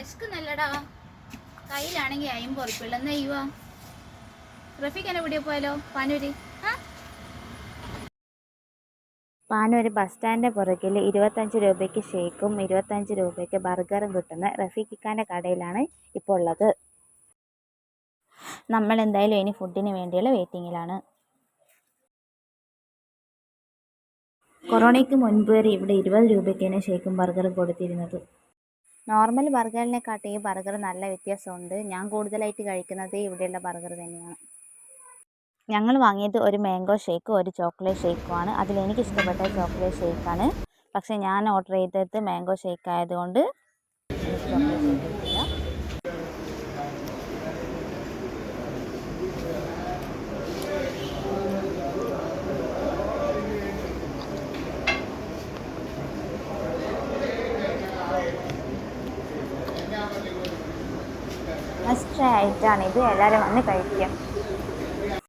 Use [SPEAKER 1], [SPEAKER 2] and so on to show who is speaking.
[SPEAKER 1] വിശക്കുന്നല്ലടാ. കയ്യിലാണെങ്കിൽ 50 ഉറുപ്പിള്ള എന്നാ ചെയ്യുവാ? റഫീഖ് എന്നെ വീഡിയോ പോയാലോ പാനൂര്?
[SPEAKER 2] പാനൂര് ബസ് സ്റ്റാൻഡിൻ്റെ പുറകിൽ 25 രൂപയ്ക്ക് ഷേക്കും 25 രൂപയ്ക്ക് ബർഗറും കിട്ടുന്ന റഫീഖിക്കാൻ്റെ കടയിലാണ് ഇപ്പോൾ ഉള്ളത്. നമ്മൾ എന്തായാലും ഇനി ഫുഡിന് വേണ്ടിയുള്ള വെയിറ്റിങ്ങിലാണ്. കൊറോണയ്ക്ക് മുൻപ് വരെ ഇവിടെ 20 രൂപയ്ക്കാണ് ഷേക്കും ബർഗറും കൊടുത്തിരുന്നത്. നോർമൽ ബർഗറിനെക്കാട്ടി ഈ ബർഗർ നല്ല വ്യത്യാസമുണ്ട്. ഞാൻ കൂടുതലായിട്ട് കഴിക്കുന്നത് ഇവിടെയുള്ള ബർഗർ തന്നെയാണ്. ഞങ്ങൾ വാങ്ങിയത് ഒരു മാംഗോ ഷേക്കും ഒരു ചോക്ലേറ്റ് ഷേക്കുമാണ്. അതിലെനിക്ക് ഇഷ്ടപ്പെട്ട ചോക്ലേറ്റ് ഷേക്കാണ്. പക്ഷേ ഞാൻ ഓർഡർ ചെയ്തത് മാംഗോ ഷേക്ക് ആയതുകൊണ്ട് എനിക്ക് ചോക്ലേറ്റ് ഷേക്ക് കിട്ടില്ല. മസ്റ്റ് ട്രൈ ആയിട്ടാണിത്. എല്ലാവരും വന്ന് കഴിക്കാം.